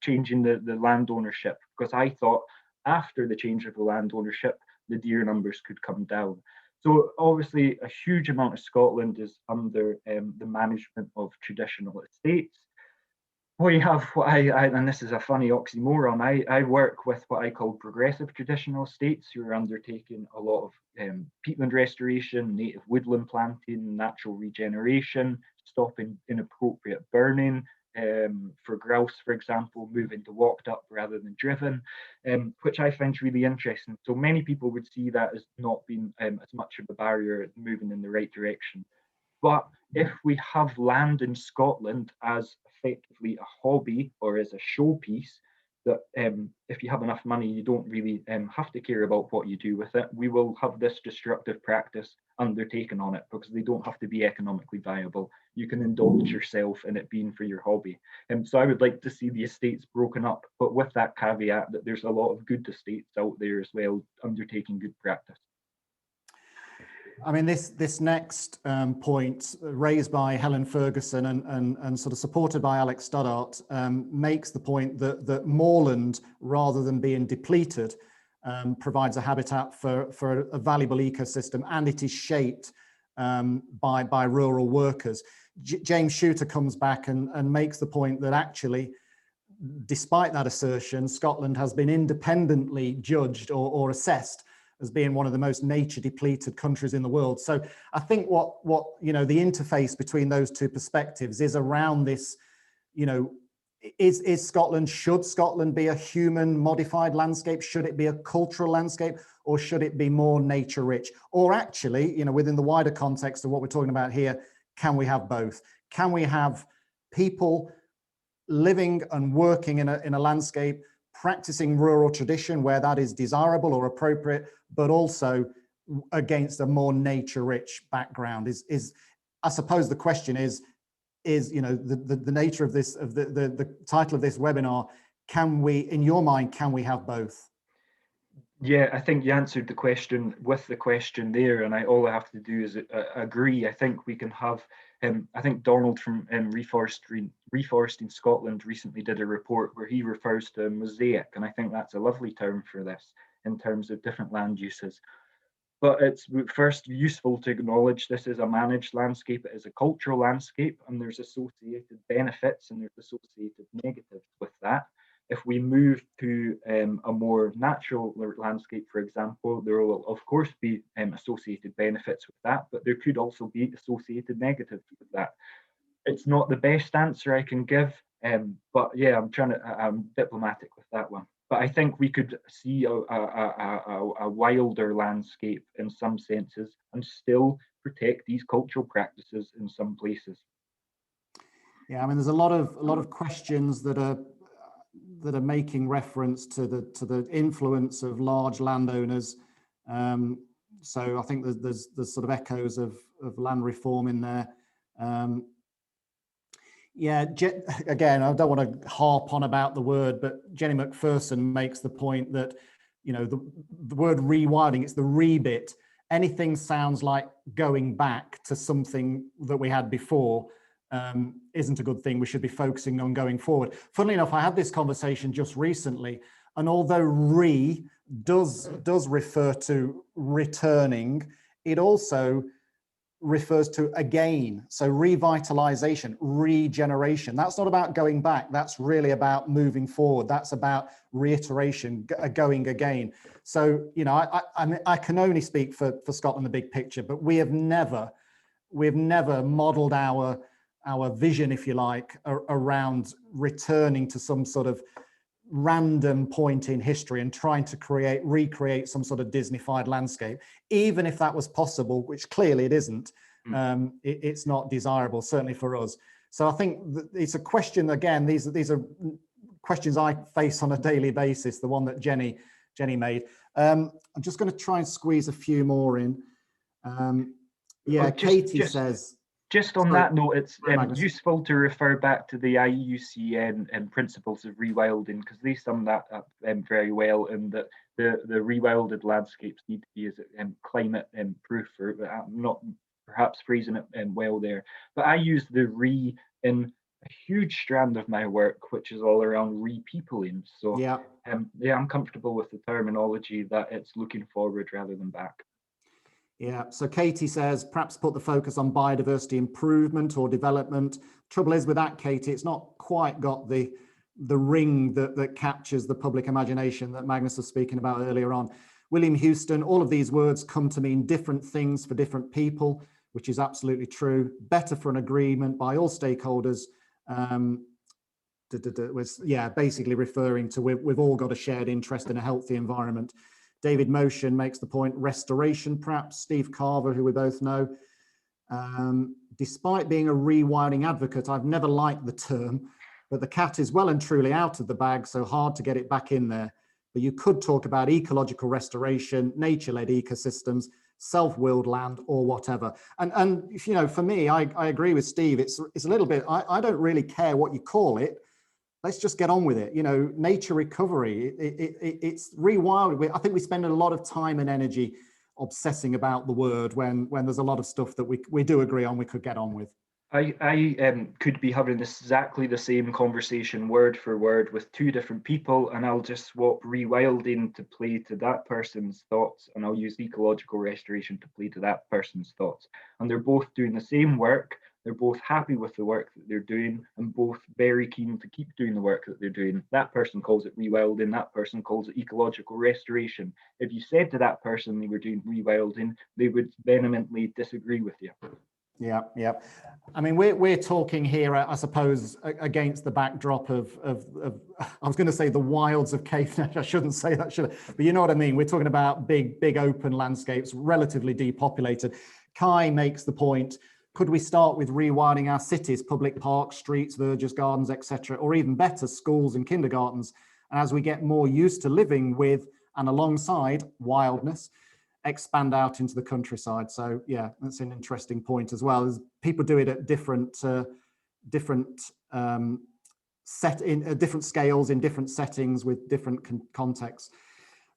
changing the land ownership, because I thought after the change of the land ownership, the deer numbers could come down. So obviously a huge amount of Scotland is under the management of traditional estates. We have what and this is a funny oxymoron, I work with what I call progressive traditional estates, who are undertaking a lot of peatland restoration, native woodland planting, natural regeneration, stopping inappropriate burning, for grouse, for example, moving to walked up rather than driven, which I find really interesting. So many people would see that as not being as much of a barrier moving in the right direction. But if we have land in Scotland as effectively a hobby or as a showpiece, that if you have enough money, you don't really have to care about what you do with it, we will have this destructive practice undertaken on it, because they don't have to be economically viable. You can indulge yourself in it being for your hobby. So I would like to see the estates broken up, but with that caveat that there's a lot of good estates out there as well undertaking good practice. I mean, this next point raised by Helen Ferguson and sort of supported by Alex Stoddart makes the point that moorland, rather than being depleted, provides a habitat for a valuable ecosystem, and it is shaped by rural workers. James Shooter comes back and makes the point that actually, despite that assertion, Scotland has been independently judged or assessed as being one of the most nature depleted countries in the world. So I think what the interface between those two perspectives is around this, is Scotland, should Scotland be a human modified landscape? Should it be a cultural landscape, or should it be more nature rich? Or actually, within the wider context of what we're talking about here, can we have both? Can we have people living and working in a landscape, practicing rural tradition where that is desirable or appropriate, but also against a more nature-rich background? Is I suppose the question is the nature of this, of the title of this webinar, can we, in your mind, can we have both? Yeah, I think you answered the question with the question there, and all I have to do is agree. I think we can have. I think Donald from Reforesting Scotland recently did a report where he refers to a mosaic, and I think that's a lovely term for this in terms of different land uses. But it's first useful to acknowledge this is a managed landscape, it is a cultural landscape, and there's associated benefits and there's associated negatives with that. If we move to a more natural landscape, for example, there will of course be associated benefits with that, but there could also be associated negatives with that. It's not the best answer I can give, but yeah, I'm diplomatic with that one. But I think we could see a wilder landscape in some senses and still protect these cultural practices in some places. Yeah, I mean, there's a lot of questions that are making reference to the influence of large landowners. So I think there's sort of echoes of land reform in there. Yeah, again, I don't want to harp on about the word, but Jenny McPherson makes the point that, the word rewilding, it's the re-bit. Anything sounds like going back to something that we had before isn't a good thing. We should be focusing on going forward. Funnily enough, I had this conversation just recently, and although re does refer to returning, it also refers to again. So revitalization, regeneration. That's not about going back. That's really about moving forward. That's about reiteration, going again. So, I can only speak for Scotland, the big picture, but we have never modeled our vision, if you like, around returning to some sort of random point in history and trying to recreate some sort of Disneyfied landscape, even if that was possible, which clearly it isn't. It's not desirable, certainly for us. So I think it's a question, again, these are questions I face on a daily basis, the one that Jenny made. I'm just going to try and squeeze a few more in. Katie says, just on that note, it's useful to refer back to the IUCN principles of rewilding, because they sum that up very well, and that the rewilded landscapes need to be as climate proof, or I'm not perhaps phrasing it well there, but I use the re in a huge strand of my work, which is all around repeopling. So yeah, I'm comfortable with the terminology that it's looking forward rather than back. Yeah, so Katie says, perhaps put the focus on biodiversity improvement or development. Trouble is with that, Katie, it's not quite got the ring that captures the public imagination that Magnus was speaking about earlier on. William Houston, all of these words come to mean different things for different people, which is absolutely true. Better for an agreement by all stakeholders. Basically referring to we've all got a shared interest in a healthy environment. David Motion makes the point, restoration perhaps. Steve Carver, who we both know. Despite being a rewilding advocate, I've never liked the term, but the cat is well and truly out of the bag, so hard to get it back in there. But you could talk about ecological restoration, nature-led ecosystems, self-willed land, or whatever. And for me, I agree with Steve. It's a little bit, I don't really care what you call it. Let's just get on with it. Nature recovery, it's rewilding. I think we spend a lot of time and energy obsessing about the word when there's a lot of stuff that we do agree on, we could get on with. I could be having exactly the same conversation word for word with two different people, and I'll just swap rewilding to play to that person's thoughts, and I'll use ecological restoration to play to that person's thoughts. And they're both doing the same work. They're both happy with the work that they're doing and both very keen to keep doing the work that they're doing. That person calls it rewilding, that person calls it ecological restoration. If you said to that person they were doing rewilding, they would vehemently disagree with you. Yeah, yeah. I mean, we're talking here, I suppose, against the backdrop of I was going to say the wilds of Caithness. I shouldn't say that, should I? But you know what I mean. We're talking about big open landscapes, relatively depopulated. Kai makes the point, could we start with rewilding our cities, public parks, streets, verges, gardens, etc., or even better, schools and kindergartens? And as we get more used to living with and alongside wildness, expand out into the countryside. So yeah, that's an interesting point as well. As people do it at different scales, in different settings, with different contexts.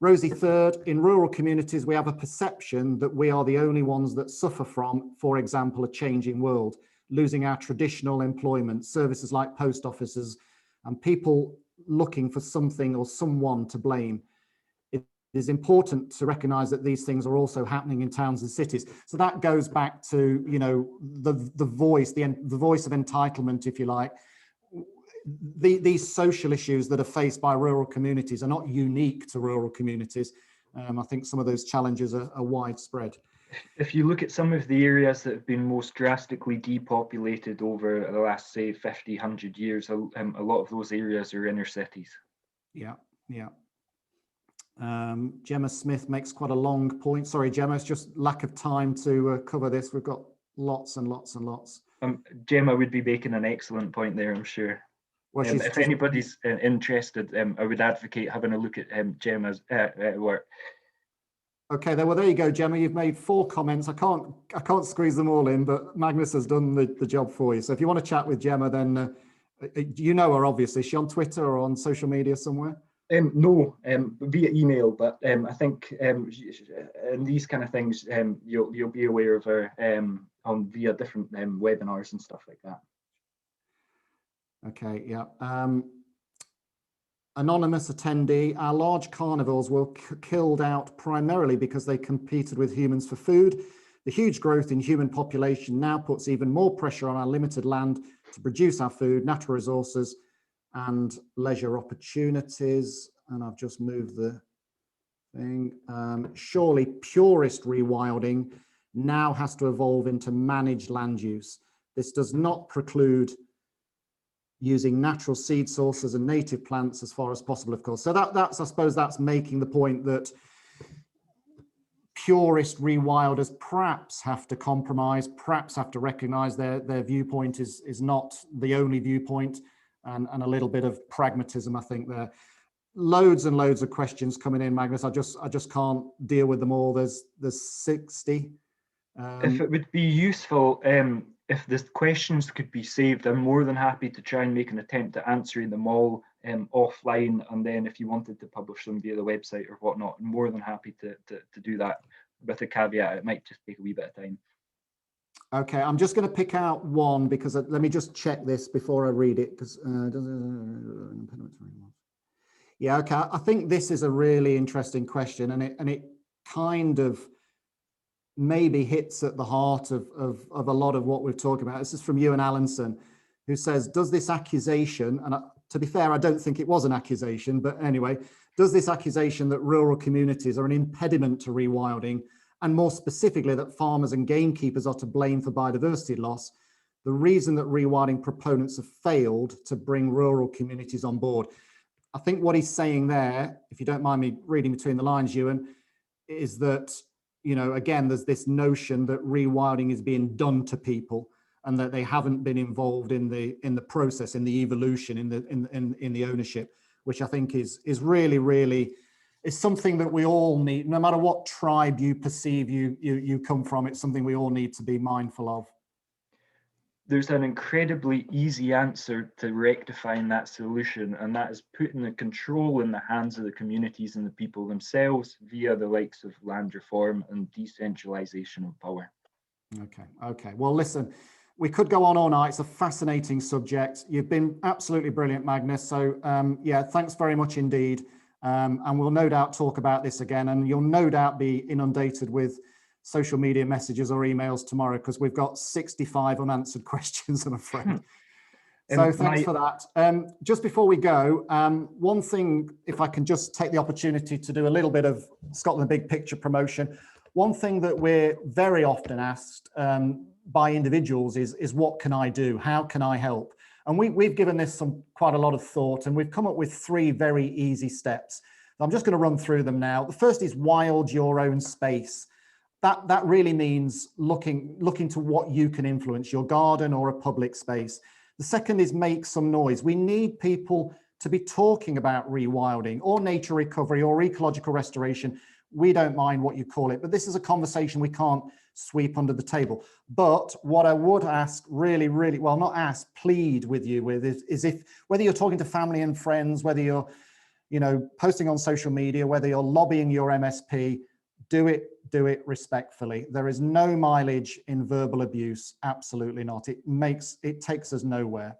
Rosie, third, in rural communities, we have a perception that we are the only ones that suffer from, for example, a changing world, losing our traditional employment, services like post offices, and people looking for something or someone to blame. It is important to recognize that these things are also happening in towns and cities. So that goes back to, you know, the voice of entitlement, if you like. These social issues that are faced by rural communities are not unique to rural communities. I think some of those challenges are widespread. If you look at some of the areas that have been most drastically depopulated over the last, say, 50, 100 years, a lot of those areas are inner cities. Yeah, yeah. Gemma Smith makes quite a long point. Sorry, Gemma, it's just lack of time to cover this. We've got lots and lots and lots. Gemma would be making an excellent point there, I'm sure. Well, if anybody's interested, I would advocate having a look at Gemma's work. Okay, well, there you go, Gemma. You've made 4 comments. I can't squeeze them all in, but Magnus has done the job for you. So if you want to chat with Gemma, then you know her, obviously. Is she on Twitter or on social media somewhere? No, via email, but I think in these kind of things, you'll be aware of her via different webinars and stuff like that. Okay, yeah. Anonymous attendee, our large carnivores were killed out primarily because they competed with humans for food. The huge growth in human population now puts even more pressure on our limited land to produce our food, natural resources, and leisure opportunities. And I've just moved the thing. Surely purist rewilding now has to evolve into managed land use. This does not preclude using natural seed sources and native plants as far as possible, of course. So that's, I suppose that's making the point that purist rewilders perhaps have to compromise, perhaps have to recognize their viewpoint is not the only viewpoint, and a little bit of pragmatism, I think there. Loads and loads of questions coming in, Magnus. I just can't deal with them all. There's 60. If it would be useful, if the questions could be saved, I'm more than happy to try and make an attempt at answering them all offline. And then if you wanted to publish them via the website or whatnot, I'm more than happy to do that, with a caveat, it might just take a wee bit of time. Okay, I'm just going to pick out one because let me just check this before I read it. Because yeah, okay, I think this is a really interesting question, and it kind of maybe hits at the heart of a lot of what we're talking about. This is from Ewan Allenson, who says, does this accusation, and to be fair, I don't think it was an accusation, but anyway, does this accusation that rural communities are an impediment to rewilding, and more specifically that farmers and gamekeepers are to blame for biodiversity loss, the reason that rewilding proponents have failed to bring rural communities on board? I think what he's saying there, if you don't mind me reading between the lines, Ewan, is that, you know, again, there's this notion that rewilding is being done to people and that they haven't been involved in the process, in the evolution, in the ownership, which I think is really is something that we all need, no matter what tribe you perceive you come from. It's something we all need to be mindful of. There's an incredibly easy answer to rectifying that solution, and that is putting the control in the hands of the communities and the people themselves via the likes of land reform and decentralization of power. Okay. Well, listen, we could go on all night. It's a fascinating subject. You've been absolutely brilliant, Magnus. So yeah, thanks very much indeed. And we'll no doubt talk about this again, and you'll no doubt be inundated with social media messages or emails tomorrow, because we've got 65 unanswered questions, I'm afraid. So thanks for that. Just before we go, one thing, if I can just take the opportunity to do a little bit of Scotland Big Picture promotion. One thing that we're very often asked by individuals is what can I do? How can I help? And we've given this quite a lot of thought, and we've come up with 3 very easy steps. I'm just going to run through them now. The first is wild your own space. That really means looking to what you can influence, your garden or a public space. The second is make some noise. We need people to be talking about rewilding or nature recovery or ecological restoration. We don't mind what you call it, but this is a conversation we can't sweep under the table. But what I would ask really, well, not ask, plead with you with is if, whether you're talking to family and friends, whether you're, posting on social media, whether you're lobbying your MSP, do it respectfully. There is no mileage in verbal abuse. Absolutely not. It takes us nowhere.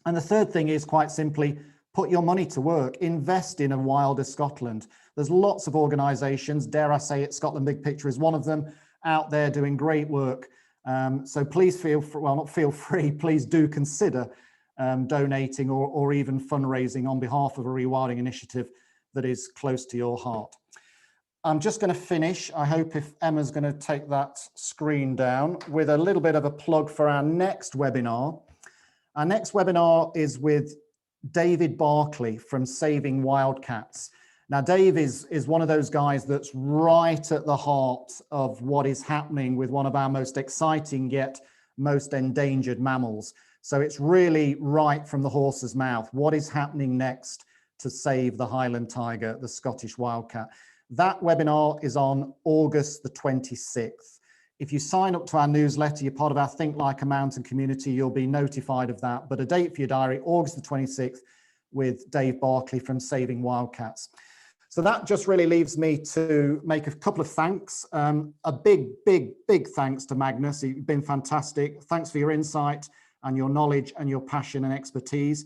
And the third thing is quite simply, put your money to work. Invest in a wilder Scotland. There's lots of organisations, dare I say it, Scotland Big Picture is one of them, out there doing great work. So please please do consider donating or even fundraising on behalf of a rewilding initiative that is close to your heart. I'm just going to finish. I hope if Emma's going to take that screen down with a little bit of a plug for our next webinar. Our next webinar is with David Barclay from Saving Wildcats. Now, Dave is one of those guys that's right at the heart of what is happening with one of our most exciting yet most endangered mammals. So it's really right from the horse's mouth. What is happening next to save the Highland tiger, the Scottish wildcat? That webinar is on August the 26th. If you sign up to our newsletter, you're part of our Think Like a Mountain community, you'll be notified of that. But a date for your diary, August the 26th, with Dave Barclay from Saving Wildcats. So that just really leaves me to make a couple of thanks. A big thanks to Magnus. You've been fantastic. Thanks for your insight and your knowledge and your passion and expertise.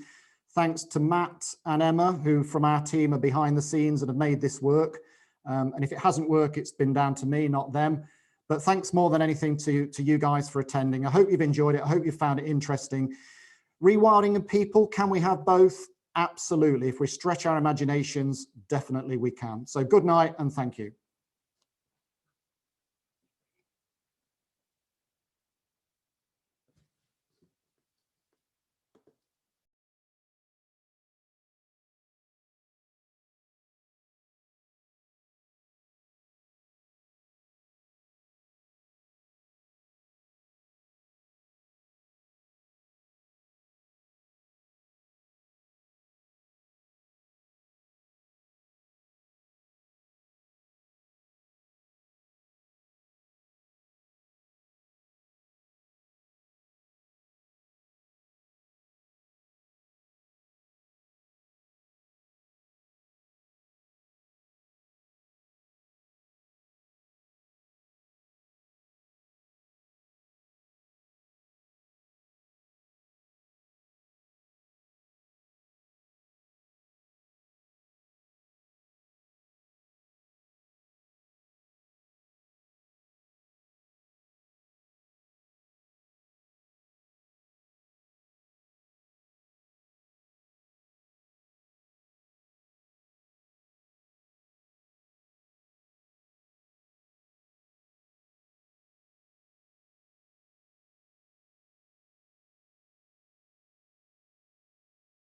Thanks to Matt and Emma, who from our team are behind the scenes and have made this work. And if it hasn't worked, it's been down to me, not them. But thanks more than anything to you guys for attending. I hope you've enjoyed it. I hope you found it interesting. Rewilding and people, can we have both? Absolutely. If we stretch our imaginations, definitely we can. So good night and thank you.